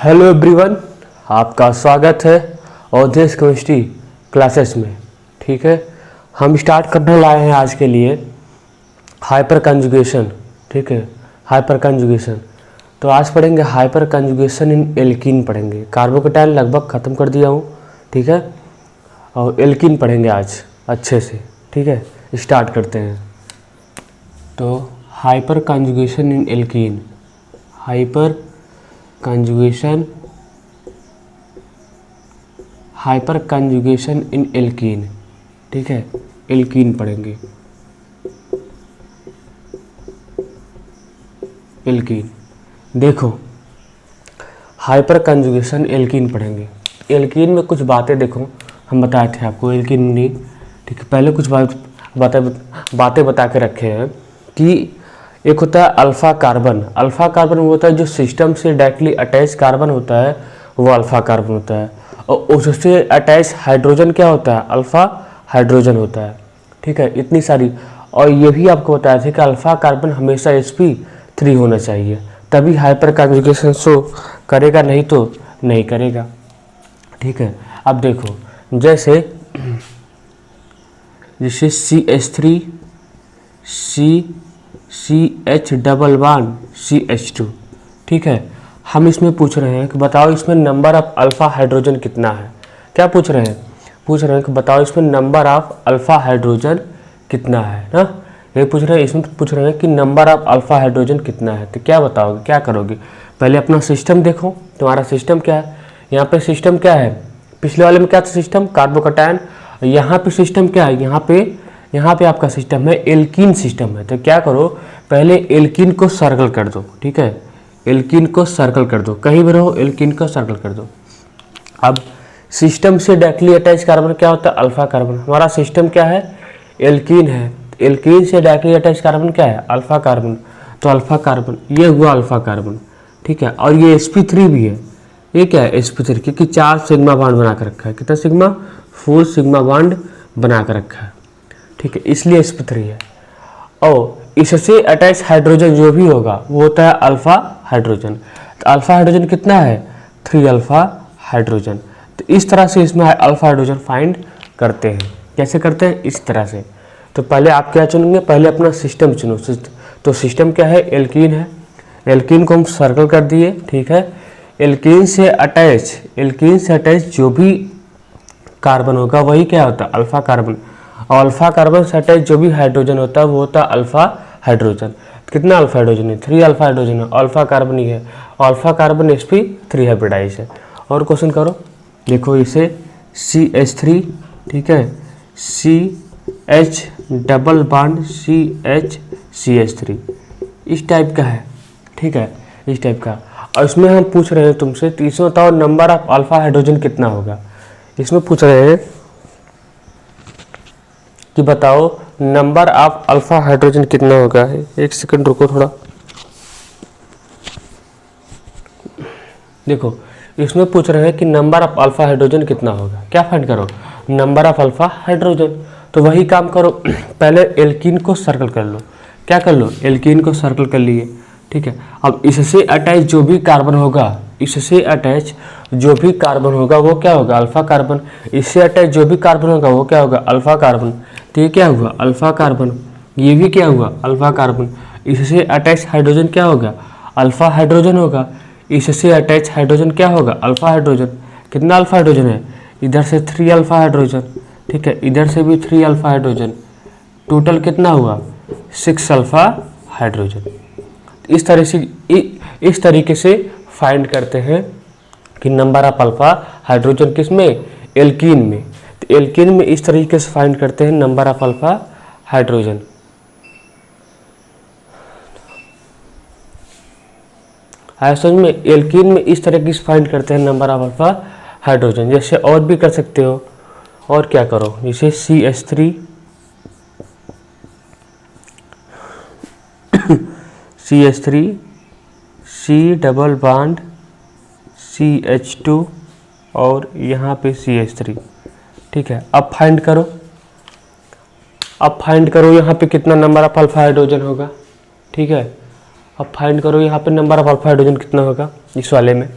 Hello everyone, आपका स्वागत है अवधेश केमिस्ट्री क्लासेस में। ठीक है, हम स्टार्ट करने लाए हैं आज के लिए हाइपर कंजुगेशन। ठीक है, हाइपर कंजुगेशन। तो आज पढ़ेंगे हाइपर कंजुगेशन इन एल्कीन पढ़ेंगे। कार्बोकेटाइन लगभग ख़त्म कर दिया हूँ। ठीक है, और एल्कीन पढ़ेंगे आज अच्छे से। ठीक है, स्टार्ट करते हैं। तो हाइपर कंजुगेशन इन एल्कीन, हाइपर कंजुगेशन इन एल्कीन। ठीक है, एल्कीन पढ़ेंगे। एल्कीन देखो, हाइपर कंजुगेशन एल्कीन पढ़ेंगे। एल्कीन में कुछ बातें देखो, हम बताए थे आपको एल्कीन नहीं। ठीक है, पहले कुछ बातें बता के रखे हैं कि एक होता है अल्फ़ा कार्बन। अल्फ़ा कार्बन वो होता है जो सिस्टम से डायरेक्टली अटैच कार्बन होता है, वो अल्फ़ा कार्बन होता है। और उससे अटैच हाइड्रोजन क्या होता है? अल्फ़ा हाइड्रोजन होता है। ठीक है, इतनी सारी। और ये भी आपको बताया था कि अल्फ़ा कार्बन हमेशा sp3 होना चाहिए, तभी हाइपर कंजुगेशन शो करेगा, नहीं तो नहीं करेगा। ठीक है, अब देखो जैसे CH3 CH double bond CH2। ठीक है, हम इसमें पूछ रहे हैं कि बताओ इसमें नंबर ऑफ अल्फ़ा हाइड्रोजन कितना है। क्या पूछ रहे हैं? पूछ रहे हैं कि बताओ इसमें नंबर ऑफ अल्फ़ा हाइड्रोजन कितना है ना। ये पूछ रहे हैं, इसमें पूछ रहे हैं कि नंबर ऑफ अल्फ़ा हाइड्रोजन कितना है। तो क्या बताओगे, क्या करोगे? पहले अपना सिस्टम देखो, तुम्हारा सिस्टम क्या है। यहाँ पे सिस्टम क्या है? पिछले वाले में क्या था सिस्टम? कार्बोकेटाइन। यहाँ पे सिस्टम क्या है? यहाँ पे आपका सिस्टम है एल्कीन सिस्टम है। तो क्या करो, पहले एल्कीन को सर्कल कर दो। ठीक है, एल्कीन को सर्कल कर दो, कहीं भी रहो एल्कीन को सर्कल कर दो। अब सिस्टम से डायरेक्टली अटैच कार्बन क्या होता है? Alpha carbon. हमारा सिस्टम क्या है? एल्कीन है। एल्कीन से डायरेक्टली अटैच कार्बन क्या है? Alpha carbon. तो अल्फा कार्बन, ये हुआ अल्फा कार्बन। ठीक है, और ये sp3 भी है। ये क्या है? sp3, क्योंकि 4 सिग्मा बॉन्ड बना कर रखा है। कितना सिग्मा? 4 सिग्मा बॉन्ड बना कर रखा है। ठीक है, इसलिए sp3 है। और इससे अटैच हाइड्रोजन जो भी होगा वो होता है अल्फा हाइड्रोजन। तो अल्फा हाइड्रोजन कितना है? 3 अल्फा हाइड्रोजन। तो इस तरह से इसमें अल्फा हाइड्रोजन फाइंड करते हैं। कैसे करते हैं? इस तरह से। तो पहले आप क्या चुनेंगे? पहले अपना सिस्टम चुनो। तो सिस्टम क्या है? एल्कीन है। एल्कीन को हम सर्कल कर दिए। ठीक है, एल्कीन से अटैच जो भी कार्बन होगा वही क्या होता है? Alpha carbon. और अल्फा कार्बन से अटैच जो भी हाइड्रोजन होता है वो होता है अल्फा हाइड्रोजन। कितना अल्फा हाइड्रोजन है? 3 अल्फा हाइड्रोजन है। अल्फा कार्बन ही है, अल्फा कार्बन sp3 हाइब्रिडाइज है। और क्वेश्चन करो, देखो इसे CH3, ठीक है, CH डबल बॉन्ड CH इस टाइप का है। ठीक है, इस टाइप का। और इसमें हम पूछ रहे हैं तुमसे, तो इसमें बताओ नंबर ऑफ अल्फा हाइड्रोजन कितना होगा। इसमें पूछ रहे हैं कि बताओ नंबर ऑफ अल्फा हाइड्रोजन कितना होगा। एक सेकंड रुको थोड़ा। देखो, इसमें पूछ रहे हैं कि नंबर ऑफ अल्फा हाइड्रोजन कितना होगा। क्या फाइंड करो? Number of alpha hydrogen. तो वही काम करो, पहले एल्कीन को सर्कल कर लो। क्या कर लो? एल्कीन को सर्कल कर लिए। ठीक है, अब इससे अटैच जो भी कार्बन होगा, इससे अटैच जो भी कार्बन होगा वो क्या होगा? Alpha carbon. इससे अटैच जो भी कार्बन होगा वो क्या होगा? Alpha carbon. तो ये क्या हुआ? Alpha carbon. ये भी क्या हुआ? Alpha carbon. इससे अटैच हाइड्रोजन क्या होगा? अल्फा हाइड्रोजन होगा। इससे अटैच हाइड्रोजन क्या होगा? Alpha hydrogen. कितना अल्फा हाइड्रोजन है? इधर से 3 अल्फा हाइड्रोजन। ठीक है, इधर से भी 3 अल्फा हाइड्रोजन। टोटल कितना हुआ? 6 अल्फा हाइड्रोजन। इस तरीके से फाइंड करते हैं कि नंबर ऑफ अल्फा हाइड्रोजन किस में? एल्कीन में। तो एल्कीन में इस तरीके से फाइंड करते हैं नंबर ऑफ अल्फा हाइड्रोजन। समझ में? एल्कीन में इस तरीके से फाइंड करते हैं नंबर ऑफ अल्फा हाइड्रोजन। जैसे और भी कर सकते हो। और क्या करो, जैसे CH3 C double bond CH2 और यहाँ पे CH3। ठीक है, अब फाइंड करो। यहाँ पे कितना नंबर ऑफ अल्फा हाइड्रोजन होगा। ठीक है, अब फाइंड करो यहाँ पे नंबर ऑफ अल्फा हाइड्रोजन कितना होगा इस वाले में।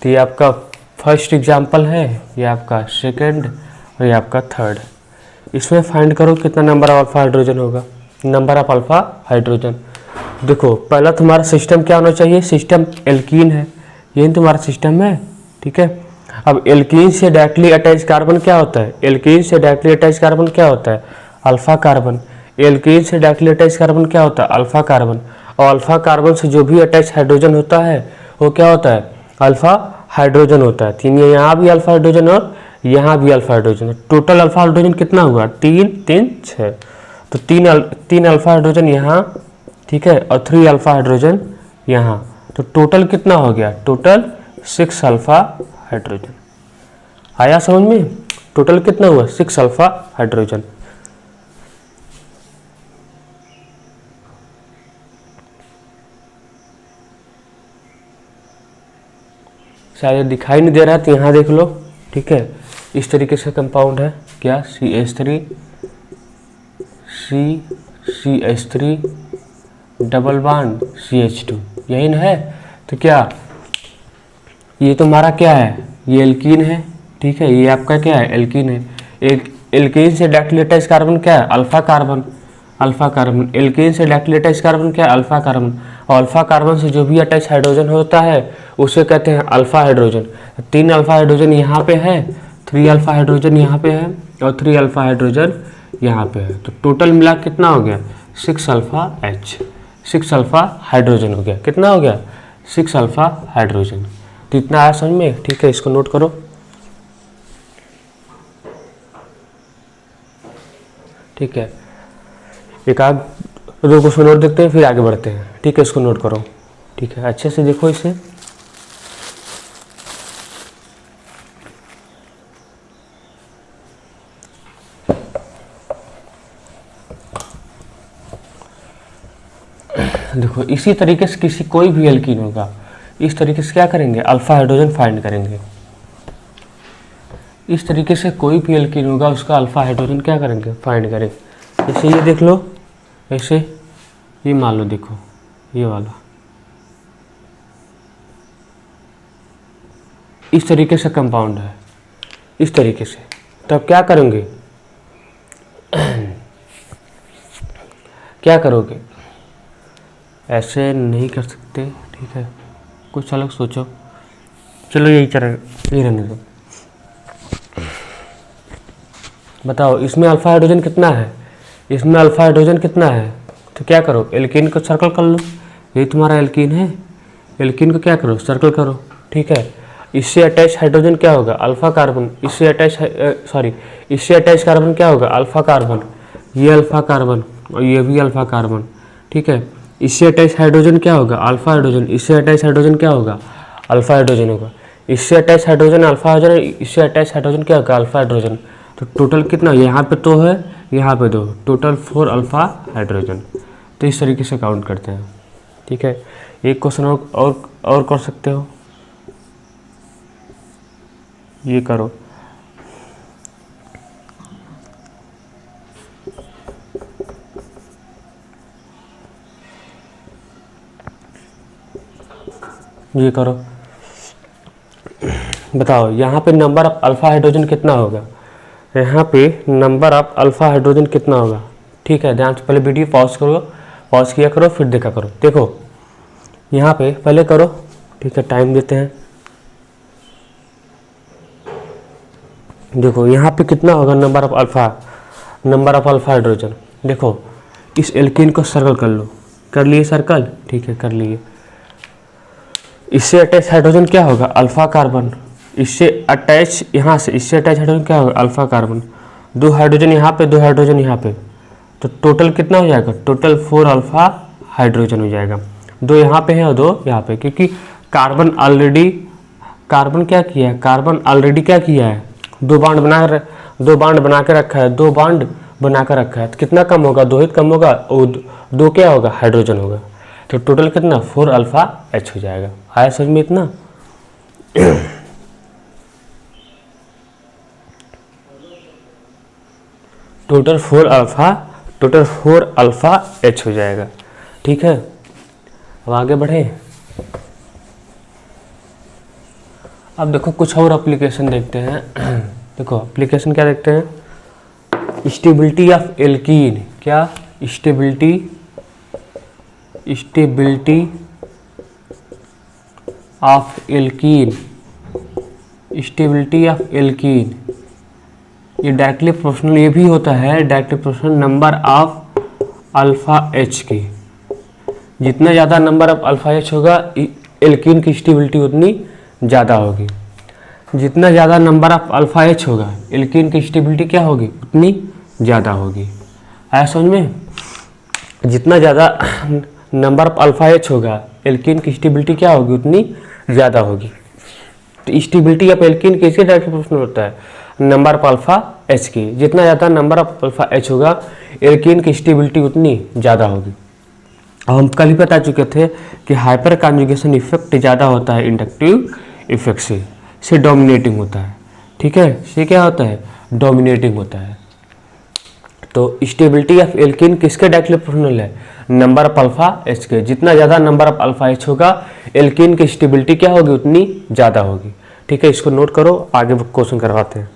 तो ये आपका फर्स्ट एग्जाम्पल है, ये आपका सेकंड और ये आपका थर्ड। इसमें फाइंड करो कितना नंबर ऑफ अल्फा हाइड्रोजन होगा, नंबर ऑफ अल्फा हाइड्रोजन। देखो पहला तुम्हारा सिस्टम क्या होना चाहिए, सिस्टम एल्कीन है, यही तुम्हारा सिस्टम है, ठीक है। अब एल्कीन से डायरेक्टली अटैच कार्बन क्या होता है, एल्कीन से डायरेक्टली अटैच कार्बन क्या होता है, अल्फा कार्बन। एल्कीन से डायरेक्टली अटैच कार्बन क्या होता है, अल्फा कार्बन। और अल्फा कार्बन से जो भी अटैच हाइड्रोजन होता है वो क्या होता है, अल्फा हाइड्रोजन होता है। तीन, यहाँ भी अल्फा हाइड्रोजन और यहाँ भी अल्फा हाइड्रोजन है। टोटल अल्फा हाइड्रोजन कितना हुआ, 3 3 6। तो तीन अल्फा हाइड्रोजन यहाँ, ठीक है, और 3 अल्फा हाइड्रोजन यहाँ। तो टोटल कितना हो गया, टोटल 6 अल्फा हाइड्रोजन। आया समझ में, टोटल कितना हुआ, 6 अल्फा हाइड्रोजन। शायद दिखाई नहीं दे रहा तो यहाँ देख लो, ठीक है। इस तरीके से कंपाउंड है क्या, CH3 CH3 double bond CH2, यही ना है। तो क्या ये तुम्हारा क्या है, ये एल्कीन है, ठीक है, ये आपका क्या है, एल्कीन है। एक एल्कीन से डायरेक्टली अटैच कार्बन क्या है, alpha carbon, alpha carbon. Alkene से डायरेक्टली अटैच कार्बन क्या है, अल्फा कार्बन। और अल्फा कार्बन से जो भी अटैच हाइड्रोजन होता है उसे कहते हैं अल्फा हाइड्रोजन। 3 अल्फा हाइड्रोजन यहाँ पे है, 3 अल्फा हाइड्रोजन यहाँ पे है और 3 अल्फा हाइड्रोजन यहाँ पे है। तो टोटल मिला कितना हो गया, 6 अल्फा H, 6 अल्फा हाइड्रोजन हो गया। कितना हो गया, 6 अल्फा हाइड्रोजन। तो इतना आया समझ में, ठीक है, इसको नोट करो, ठीक है। एक आध दो क्वेश्चन नोट देखते हैं फिर आगे बढ़ते हैं, ठीक है। इसको नोट करो, ठीक है, अच्छे से देखो इसे। देखो इसी तरीके से किसी कोई भी एल्कीन होगा, इस तरीके से क्या करेंगे, अल्फा हाइड्रोजन फाइंड करेंगे। इस तरीके से कोई भी एल्कीन होगा उसका अल्फा हाइड्रोजन क्या करेंगे, फाइंड करेंगे। जैसे ये देख लो, ऐसे ये मान लो, देखो ये वाला इस तरीके से कंपाउंड है, इस तरीके से। तब क्या करेंगे, क्या करोगे, ऐसे नहीं कर सकते, ठीक है, कुछ अलग सोचो। चलो यही रहने दो। बताओ इसमें अल्फा हाइड्रोजन कितना है, इसमें अल्फा हाइड्रोजन कितना है। तो क्या करो, एल्कीन को सर्कल कर लो, यही तुम्हारा एल्कीन है। एल्कीन को क्या करो, सर्कल करो, ठीक है। इससे अटैच हाइड्रोजन क्या होगा, अल्फा कार्बन। इससे अटैच कार्बन क्या होगा, अल्फा कार्बन। ये अल्फा कार्बन और ये भी अल्फा कार्बन, ठीक है। इससे अटैच हाइड्रोजन क्या होगा, अल्फा हाइड्रोजन। इससे अटैच हाइड्रोजन क्या होगा, अल्फा हाइड्रोजन होगा। इससे अटैच हाइड्रोजन अल्फा हाइड्रोजन, इससे अटैच हाइड्रोजन क्या होगा, अल्फा हाइड्रोजन। तो टोटल कितना, यहाँ पे तो है, यहाँ पे 2, टोटल 4 अल्फा हाइड्रोजन। तो इस तरीके से काउंट करते हैं, ठीक है। एक क्वेश्चन और कर सकते हो, ये करो, ये करो। बताओ यहाँ पे नंबर ऑफ अल्फा हाइड्रोजन कितना होगा, यहाँ पे नंबर ऑफ अल्फा हाइड्रोजन कितना होगा, ठीक है। ध्यान से पहले वीडियो पॉज करो, पॉज किया करो, फिर देखा करो। देखो यहाँ पे पहले करो, ठीक है, टाइम देते हैं। देखो यहाँ पे कितना होगा नंबर ऑफ अल्फा हाइड्रोजन। देखो इस एल्कीन को सर्कल कर लो, कर लिए सर्कल, ठीक है, कर लिए। इससे अटैच हाइड्रोजन क्या होगा, अल्फा कार्बन। इससे अटैच यहाँ से, इससे अटैच हाइड्रोजन क्या होगा, अल्फा कार्बन। 2 हाइड्रोजन यहाँ पे, 2 हाइड्रोजन यहाँ पे, तो टोटल कितना हो जाएगा, टोटल 4 अल्फा हाइड्रोजन हो जाएगा। 2 यहाँ पे है और 2 यहाँ पे, क्योंकि कार्बन क्या किया है, कार्बन ऑलरेडी क्या किया है, 2 बांड बना के रखा है, 2 बांड बना कर रखा है। तो कितना कम होगा, 2 ही कम होगा, और 2 क्या होगा, हाइड्रोजन होगा। तो टोटल कितना, 4 अल्फा H हो जाएगा। आया समझ में इतना। टोटल 4 अल्फा H हो जाएगा, ठीक है। अब आगे बढ़े, अब देखो कुछ और एप्लीकेशन देखते हैं। देखो एप्लीकेशन क्या देखते हैं, स्टेबिलिटी ऑफ एल्कीन। क्या? Stability of alkene, stability of alkene. ये डायरेक्टली प्रोपोर्शनल, ये भी होता है directly proportional number of alpha H की। जितना ज़्यादा नंबर ऑफ अल्फा एच होगा एल्कीन की स्टेबिलिटी उतनी ज़्यादा होगी। जितना ज़्यादा नंबर ऑफ अल्फा एच होगा एल्कीन की स्टेबिलिटी क्या होगी, उतनी ज़्यादा होगी। आया समझ में? जितना ज़्यादा नंबर ऑफ अल्फा एच होगा एल्कीन की स्टेबिलिटी क्या होगी, उतनी ज़्यादा होगी। तो स्टेबिलिटी ऑफ एल्कीन किसके डायरेक्टली प्रोपोर्शनल होता है, नंबर ऑफ अल्फा एच की। जितना ज़्यादा नंबर ऑफ अल्फा एच होगा एल्कीन की स्टेबिलिटी उतनी ज़्यादा होगी। अब हम कल ही बता चुके थे कि हाइपर कॉन्जुगेशन इफेक्ट ज़्यादा होता है इंडक्टिव इफेक्ट से डोमिनेटिंग होता है। ठीक है, से क्या होता है, डोमिनेटिंग होता है। तो स्टेबिलिटी ऑफ एल्कीन किसके डायरेक्टली प्रोपोर्शनल है, नंबर ऑफ अल्फा एच के। जितना ज़्यादा नंबर ऑफ अल्फा एच होगा एल्कीन की स्टेबिलिटी क्या होगी, उतनी ज़्यादा होगी। ठीक है, इसको नोट करो, आगे क्वेश्चन करवाते हैं।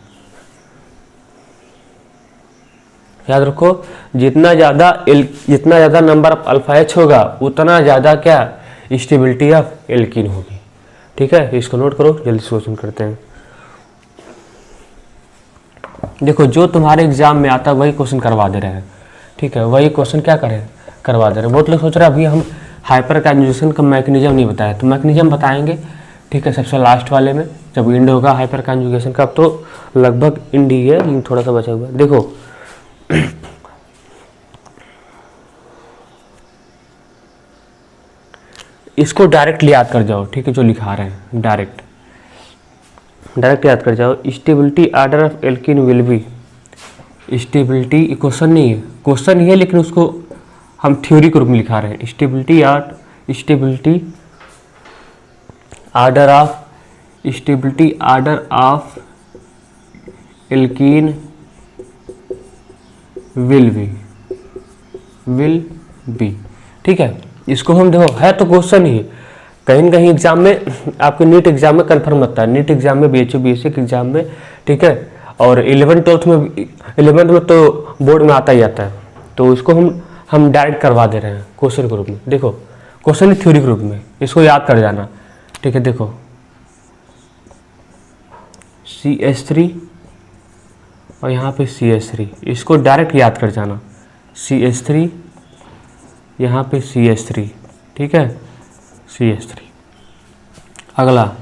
याद रखो, जितना ज़्यादा नंबर ऑफ अल्फा एच होगा उतना ज़्यादा क्या स्टेबिलिटी ऑफ एल्कीन होगी। ठीक है, इसको नोट करो, जल्दी से क्वेश्चन करते हैं। देखो जो तुम्हारे एग्जाम में आता है वही क्वेश्चन करवा दे रहे हैं। ठीक है, वही क्वेश्चन क्या करें, करवा दे रहे हैं। बहुत लोग सोच रहे हैं अभी हम हाइपर कॉन्जुगेशन का मैकेनिज्म नहीं बताया, तो मैकेनिज्म बताएंगे। ठीक है, सबसे लास्ट वाले में जब इंड होगा हाइपर कॉन्जुगेशन का, अब तो लगभग इंड ही है लेकिन थोड़ा सा बचा हुआ है। देखो इसको डायरेक्ट याद कर जाओ। ठीक है, जो लिखा रहे हैं डायरेक्ट याद कर जाओ। Stability order of alkene will B, stability question नहीं है, क्वेश्चन ही है लेकिन उसको हम थ्योरी के रूप में लिखा रहे हैं। Stability order of alkene will be. ठीक है, इसको हम देखो है तो क्वेश्चन ही, कहीं ना कहीं एग्जाम में आपके नीट एग्जाम में कंफर्म होता है, नीट एग्जाम में BHU BSc के एग्जाम में। ठीक है, और 11th में तो बोर्ड में आता ही आता है, तो इसको हम डायरेक्ट करवा दे रहे हैं क्वेश्चन के रूप में। देखो क्वेश्चन थ्योरी के रूप में, इसको याद कर जाना। ठीक है, देखो CH3 और यहाँ पे CH3, इसको डायरेक्ट याद कर जाना। CH3 यहाँ पे CH3। ठीक है, CH3। अगला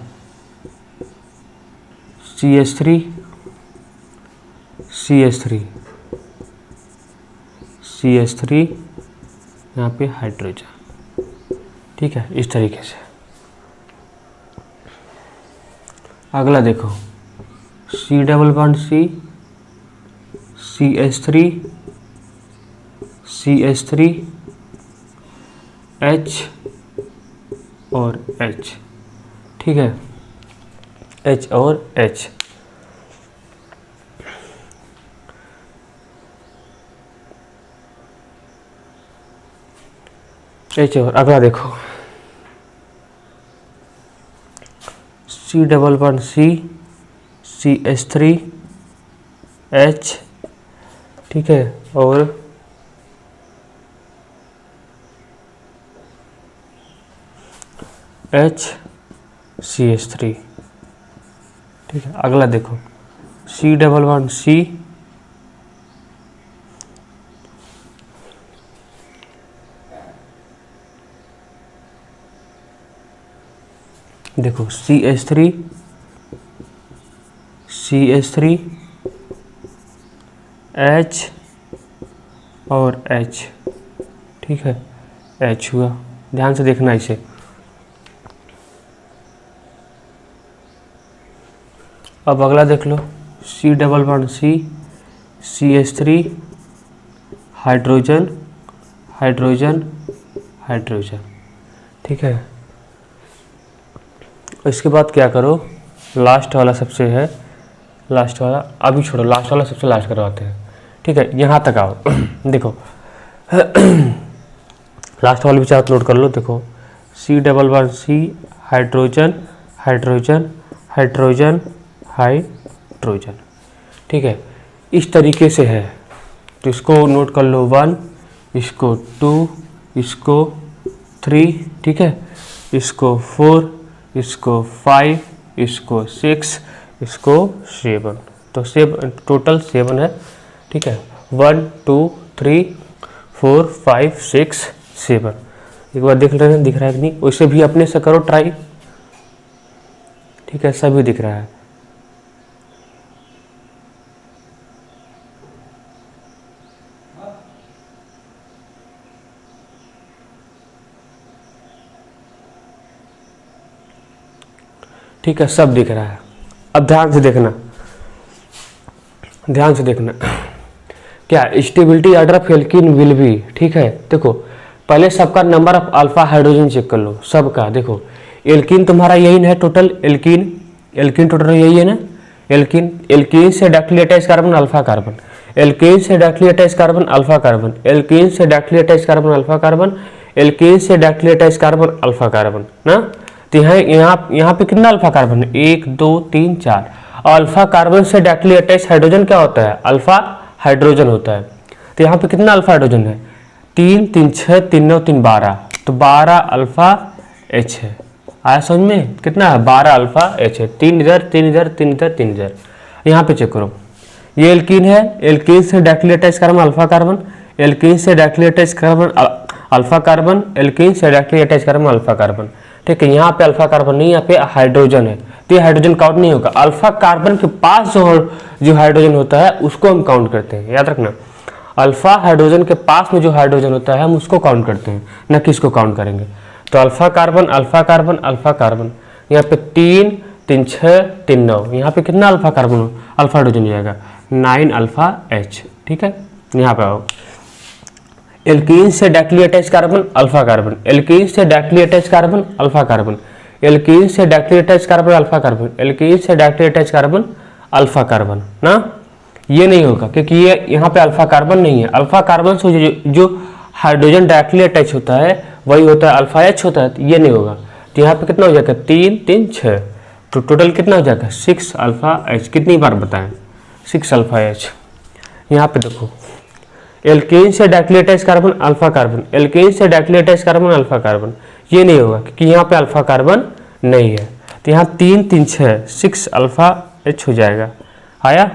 CH3 यहाँ पे हाइड्रोजन। ठीक है, इस तरीके से। अगला देखो C double bond C, CH3 H और H। ठीक है, H और H। और अगला देखो C double bond C, CH3 H। ठीक है, और CH3। ठीक है, अगला देखो C डबल बॉन्ड C, देखो CH3 H और H। ठीक है, H हुआ, ध्यान से देखना इसे। अब अगला देख लो C double bond C, CH3 hydrogen. ठीक है, इसके बाद क्या करो, लास्ट वाला सबसे है, लास्ट वाला अभी छोड़ो, लास्ट वाला सबसे लास्ट करवाते हैं। ठीक है, यहाँ तक आओ। देखो लास्ट वाले विचार नोट कर लो। देखो C double bond C hydrogen hydrogen hydrogen, ठीक है, इस तरीके से है। तो इसको नोट कर लो 1, इसको 2, इसको 3, ठीक है, इसको 4, इसको 5, इसको 6, इसको 7। तो टोटल 7 है, ठीक है, 1 2 3 4 5 6 7। एक बार दिख रहा है कि नहीं? वैसे भी अपने से करो ट्राई, ठीक है, सभी दिख रहा है। ठीक है, सब दिख रहा है। अब ध्यान से देखना, ध्यान से देखना, क्या stability order of alkene will be, ठीक है। देखो पहले सबका number of alpha hydrogen check कर लो, सबका। देखो एल्कीन तुम्हारा यही है टोटल, एल्कीन टोटल यही है ना, एल्कीन से directly attach carbon alpha carbon, alkene से directly attach carbon alpha carbon, alkene से directly attach carbon alpha carbon, alkene से directly attach carbon alpha carbon ना। तो यहाँ पे कितना अल्फा कार्बन है? 1 2 3 4। अल्फा कार्बन से डायरेक्टली अटैच हाइड्रोजन क्या होता है? अल्फा हाइड्रोजन होता है। तो यहाँ पे कितना अल्फा हाइड्रोजन है? 3 3 6 3 9 3 12। तो 12 अल्फा H है। आया समझ में? कितना है? 12 अल्फा H है। 3 इधर 3 इधर 3 इधर 3 इधर। यहाँ पे चेक करो, ये एल्कीन है, एल्कीन से directly attach carbon alpha carbon, alkene से directly attach carbon alpha carbon, alkene से directly attach carbon alpha carbon. ठीक है, यहाँ पे अल्फा कार्बन नहीं, यहाँ पे हाइड्रोजन है, तो ये हाइड्रोजन काउंट नहीं होगा। अल्फा कार्बन के पास जो हाइड्रोजन होता है उसको हम काउंट करते हैं, याद रखना। अल्फा हाइड्रोजन के पास में जो हाइड्रोजन होता है हम उसको काउंट करते हैं, न कि इसको काउंट करेंगे। तो alpha carbon alpha carbon alpha carbon, यहाँ पे 3 3 6 3 9, यहाँ पे कितना अल्फा कार्बन अल्फा हाइड्रोजन हो जाएगा? 9 अल्फा H। ठीक है, यहाँ पे आओ, एल्कीन से directly attach carbon alpha carbon, alkene से directly attach carbon alpha carbon, alkene से directly attach carbon alpha carbon, alkene से directly attach carbon alpha carbon ना। ये नहीं होगा क्योंकि ये यहाँ पे अल्फा कार्बन नहीं है। अल्फा कार्बन से जो हाइड्रोजन डायरेक्टली अटैच होता है वही होता है अल्फा H होता है, तो ये नहीं होगा। तो यहाँ पे कितना हो जाएगा? 3 3 6, तो टोटल कितना हो जाएगा? 6 अल्फा H। कितनी बार बताएं? 6 अल्फा H। यहाँ पे देखो, एल्कीन से directly attach carbon alpha carbon, alkene से directly attach carbon alpha carbon, ये नहीं होगा क्योंकि यहाँ पे अल्फा कार्बन नहीं है। तो यहाँ 3 3 6 अल्फा H हो जाएगा। आया?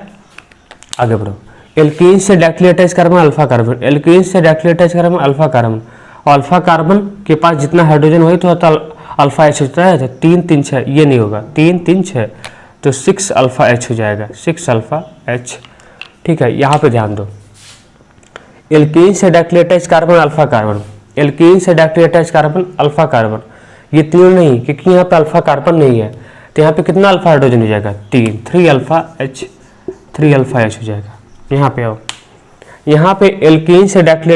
आगे बढ़ो, एल्कीन से directly attach carbon alpha carbon, alkene से directly attach carbon alpha carbon, और अल्फा कार्बन के पास जितना हाइड्रोजन वही तो अल्फा H होता है। तो 3 3 6, ये नहीं होगा, 3 3 6, तो 6 अल्फा H हो जाएगा, 6 अल्फा H। ठीक है, यहाँ पे ध्यान दो, एल्कीन से directly attach carbon alpha carbon, alkene से directly attach carbon alpha carbon, ये तीनों नहीं क्योंकि यहाँ पे अल्फा कार्बन नहीं है। तो यहाँ पे कितना अल्फा हाइड्रोजन हो जाएगा? 3 अल्फा H, 3 अल्फा H हो जाएगा। यहाँ पे आओ, यहाँ पे एल्कीन से directly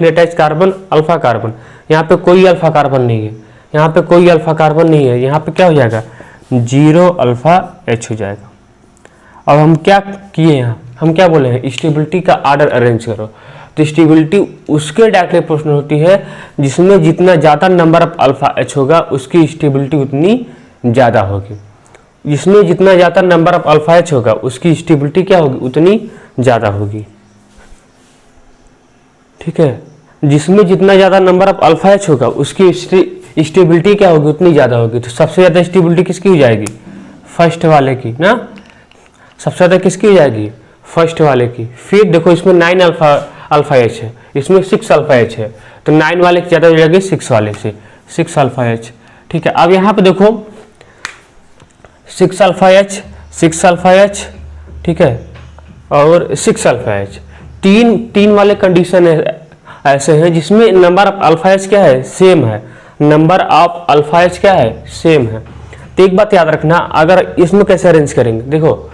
attach carbon alpha carbon, यहाँ पे कोई अल्फा कार्बन नहीं है, यहाँ पे कोई अल्फा कार्बन नहीं है, यहाँ पे क्या हो जाएगा? 0 अल्फा H हो जाएगा। अब हम क्या किए यहाँ? हम क्या बोले हैं? स्टेबिलिटी का ऑर्डर अरेंज करो। तो स्टेबिलिटी उसके डायरेक्टली प्रोपोर्शनल होती है जिसमें जितना ज़्यादा नंबर ऑफ अल्फा H होगा उसकी स्टेबिलिटी उतनी ज़्यादा होगी। जिसमें जितना ज़्यादा नंबर ऑफ अल्फा H होगा उसकी स्टेबिलिटी क्या होगी? उतनी ज़्यादा होगी। ठीक है, जिसमें जितना ज़्यादा नंबर ऑफ अल्फा H होगा उसकी स्टेबिलिटी क्या होगी? उतनी ज़्यादा होगी। तो सबसे ज़्यादा स्टेबिलिटी किसकी हो जाएगी? फर्स्ट वाले की ना। सबसे ज़्यादा किसकी हो जाएगी? फर्स्ट वाले की। फिर देखो इसमें 9 अल्फा H है, इसमें 6 अल्फा H है, तो 9 वाले की ज़्यादा हो जाएगी 6 वाले से, 6 अल्फा H। ठीक है, अब यहाँ पे देखो 6 अल्फा H, 6 अल्फा H, ठीक है, और 6 अल्फा H। तीन वाले कंडीशन ऐसे हैं जिसमें नंबर ऑफ अल्फा H क्या है? सेम है। नंबर ऑफ अल्फा H क्या है? सेम है। तो एक बात याद रखना, अगर इसमें कैसे अरेंज करेंगे? देखो,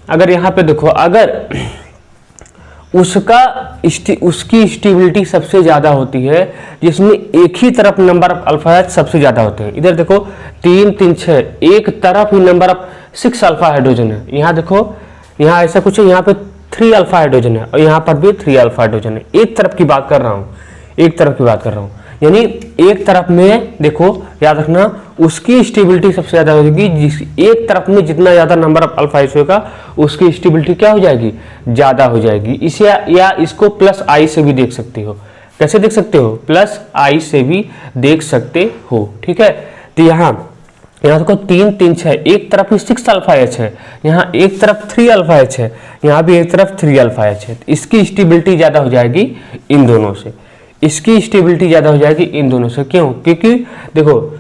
अगर यहाँ पे देखो, अगर उसकी स्टेबिलिटी सबसे ज़्यादा होती है जिसमें एक ही तरफ नंबर ऑफ अल्फा H सबसे ज़्यादा होते हैं। इधर देखो 3 3 6, एक तरफ ही नंबर ऑफ 6 अल्फा हाइड्रोजन है। यहाँ देखो, यहाँ ऐसा कुछ है, यहाँ पे 3 अल्फा हाइड्रोजन है और यहाँ पर भी 3 अल्फा हाइड्रोजन है। एक तरफ की बात कर रहा हूँ, एक तरफ की बात कर रहा हूँ, यानी एक तरफ में देखो, याद रखना, उसकी स्टेबिलिटी सबसे ज़्यादा होगी। जिस एक तरफ में जितना ज़्यादा नंबर ऑफ अल्फा एच होगा उसकी स्टेबिलिटी क्या हो जाएगी, ज़्यादा हो जाएगी। इसे या इसको प्लस आई से भी देख सकते हो। कैसे देख सकते हो, प्लस आई से भी देख सकते हो। ठीक है, तो यहाँ देखो 3 3 6, एक तरफ 6 अल्फा एच है, यहाँ एक तरफ 3 अल्फा एच है, यहाँ भी एक तरफ 3 अल्फा एच है। तो इसकी स्टेबिलिटी ज़्यादा हो जाएगी इन दोनों से, इसकी स्टेबिलिटी ज़्यादा हो जाएगी इन दोनों से। क्यों? क्योंकि देखो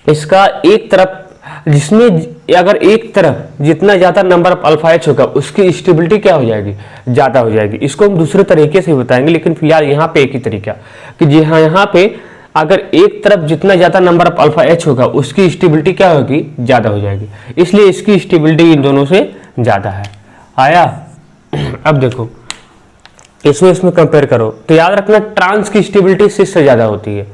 इसका एक तरफ जिसमें अगर एक तरफ जितना ज़्यादा नंबर ऑफ अल्फा एच होगा उसकी स्टेबिलिटी क्या हो जाएगी, ज़्यादा हो जाएगी। इसको हम दूसरे तरीके से बताएंगे, लेकिन फिलहाल यहाँ पे एक ही तरीका कि जी हाँ, यहाँ पे अगर एक तरफ जितना ज़्यादा नंबर ऑफ अल्फा एच होगा उसकी स्टेबिलिटी क्या होगी, ज़्यादा हो जाएगी। इसलिए इसकी स्टेबिलिटी इन दोनों से ज़्यादा है। आया? अब देखो इसमें कंपेयर करो तो याद रखना ट्रांस की स्टेबिलिटी सिस से ज़्यादा होती है।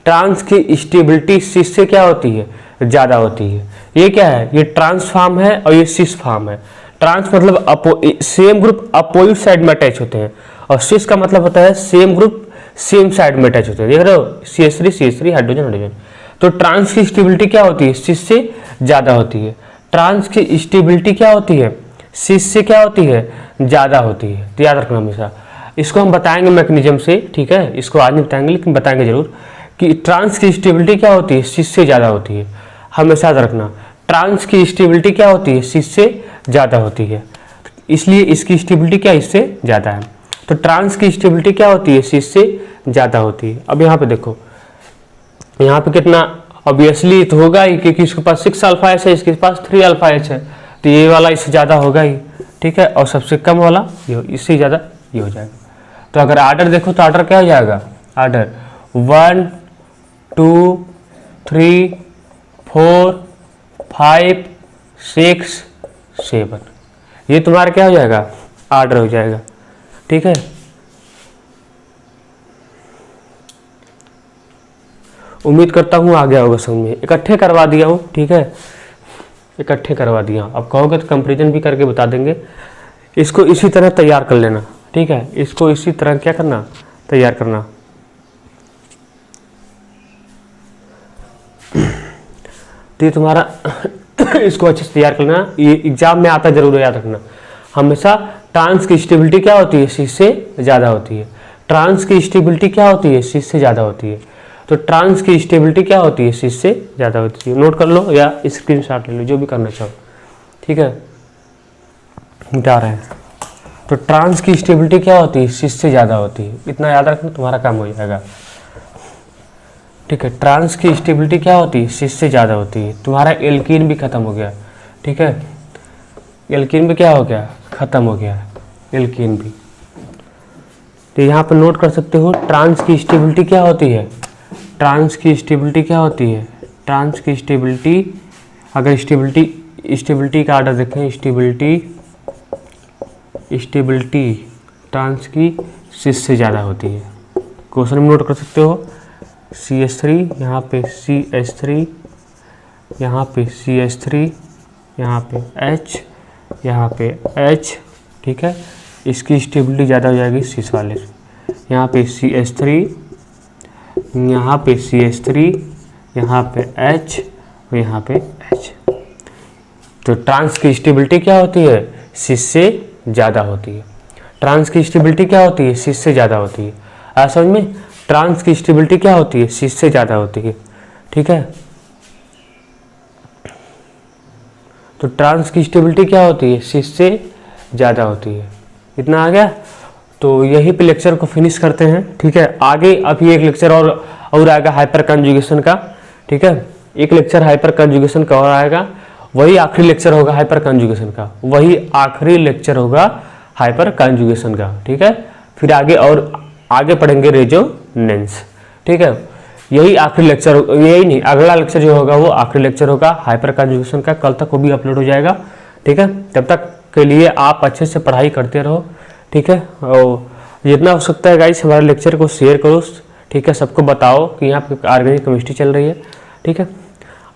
ट्रांस की स्टेबिलिटी सिस से क्या होती है, ज़्यादा होती है। ये क्या है, ये ट्रांस फॉर्म है और ये सिस फॉर्म है। ट्रांस मतलब सेम ग्रुप अपोजिट साइड में अटैच होते हैं, और सिस का मतलब होता है सेम ग्रुप सेम साइड में अटैच होते हैं। देख रहे हो, CH3 हाइड्रोजन हाइड्रोजन। तो ट्रांस की स्टेबिलिटी क्या होती है, सिस से ज़्यादा होती है। ट्रांस की स्टेबिलिटी क्या होती है, सिस से क्या होती है, ज़्यादा होती है। तो याद रखना हमेशा, इसको हम बताएंगे मैकेनिज्म से। ठीक है, इसको आज नहीं बताएंगे लेकिन बताएंगे जरूर कि ट्रांस की स्टेबिलिटी क्या होती है, सिस से ज़्यादा होती है। हमेशा याद रखना ट्रांस की स्टेबिलिटी क्या होती है, सिस से ज़्यादा होती है, इसलिए इसकी स्टेबिलिटी क्या इससे ज़्यादा है। तो ट्रांस की स्टेबिलिटी क्या होती है, सिस से ज़्यादा होती है। अब यहाँ पे देखो, यहाँ पे कितना ऑब्वियसली तो होगा ही, क्योंकि इसके पास 6 अल्फा एच है, इसके पास 3 अल्फा एच है, तो ये वाला इससे ज़्यादा होगा ही। ठीक है, और सबसे कम वाला ये इससे ज़्यादा ये हो जाएगा। तो अगर आर्डर देखो तो आर्डर क्या हो जाएगा, आर्डर 1 2 3 4 5 6 7, ये तुम्हारा क्या हो जाएगा, आर्डर हो जाएगा। ठीक है, उम्मीद करता हूँ आ गया होगा समझ में। इकट्ठे करवा दिया हूँ। ठीक है, इकट्ठे करवा दिया। अब कहोगे तो कंपैरिजन भी करके बता देंगे। इसको इसी तरह तैयार कर लेना। ठीक है, इसको इसी तरह क्या करना, तैयार करना। तो ये तुम्हारा इसको अच्छे से तैयार करना, ये एग्जाम में आता जरूर है, याद रखना। हमेशा ट्रांस की स्टेबिलिटी क्या होती है, सिस से ज़्यादा होती है। ट्रांस की स्टेबिलिटी क्या होती है, सिस से ज़्यादा होती है। तो ट्रांस की स्टेबिलिटी क्या होती है, सिस से ज़्यादा होती है। नोट कर लो या स्क्रीनशॉट ले लो, जो भी करना चाहो। ठीक है, मिटा रहे हैं। तो ट्रांस की स्टेबिलिटी क्या होती है, सिस से ज़्यादा होती है। इतना याद रखना, तुम्हारा काम हो जाएगा। ठीक है, ट्रांस की स्टेबिलिटी क्या होती है, सिस से ज़्यादा होती है। तुम्हारा एल्कीन भी खत्म हो गया। ठीक है, एल्कीन भी क्या हो गया, खत्म हो गया एल्कीन भी। तो यहाँ पर नोट कर सकते हो ट्रांस की स्टेबिलिटी क्या होती है, ट्रांस की स्टेबिलिटी क्या होती है। ट्रांस की स्टेबिलिटी, अगर स्टेबिलिटी का आर्डर देखें, स्टेबिलिटी ट्रांस की सिस से ज़्यादा होती है। क्वेश्चन में नोट कर सकते हो CH3, यहाँ पे CH3, यहाँ पे CH3, यहाँ पे H, यहाँ पे H। ठीक है, इसकी स्टेबिलिटी ज़्यादा हो जाएगी सिस वाले से। यहाँ पे CH3, यहाँ पे CH3, यहाँ पे H और यहाँ पे H। तो ट्रांस की स्टेबिलिटी क्या होती है, सिस से ज़्यादा होती है। ट्रांस की स्टेबिलिटी क्या होती है, सिस से ज़्यादा होती है। आ समझ में, ट्रांस की स्टेबिलिटी क्या होती है, सिस से ज़्यादा होती है। ठीक है, तो ट्रांस की स्टेबिलिटी क्या होती है, सिस से ज़्यादा होती है। इतना आ गया। तो यही पे लेक्चर को फिनिश करते हैं। ठीक है, आगे अभी एक लेक्चर और आएगा हाइपर कंजुगेशन का। ठीक है, एक लेक्चर हाइपर कंजुगेशन का और आएगा, वही आखिरी लेक्चर होगा हाइपर कंजुगेशन का, वही आखिरी लेक्चर होगा हाइपर कंजुगेशन का। ठीक है, फिर आगे पढ़ेंगे रेजोनेंस। ठीक है, यही आखिरी लेक्चर, यही नहीं, अगला लेक्चर जो होगा वो आखिरी लेक्चर होगा हाइपर कंजुगेशन का। कल तक वो भी अपलोड हो जाएगा। ठीक है, तब तक के लिए आप अच्छे से पढ़ाई करते रहो। ठीक है, और जितना हो सकता है गाइस हमारे लेक्चर को शेयर करो। ठीक है, सबको बताओ कि यहाँ पे ऑर्गेनिक केमिस्ट्री चल रही है। ठीक है,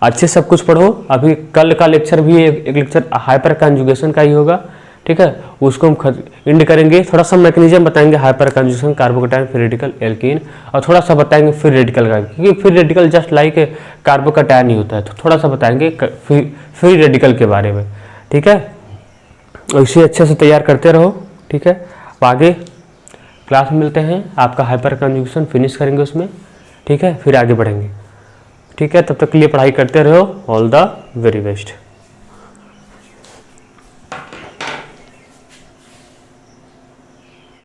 अच्छे सब कुछ पढ़ो। अभी कल का लेक्चर भी एक लेक्चर हाइपर कंजुगेशन का ही होगा। ठीक है, उसको हम इंड करेंगे। थोड़ा सा मैकेनिज्म बताएंगे hyperconjugation carbocation free radical alkene, और थोड़ा सा बताएंगे फ्री रेडिकल का, क्योंकि free radical just like carbocation ही होता है। तो थोड़ा सा बताएंगे फ्री रेडिकल के बारे में, ठीक है। और इसे अच्छे से तैयार करते रहो, ठीक है। अब आगे क्लास में मिलते हैं, आपका हाइपर कंजुगेशन फिनिश करेंगे उसमें, ठीक है, फिर आगे बढ़ेंगे, ठीक है। तब तक के लिए पढ़ाई करते रहो। All the very best.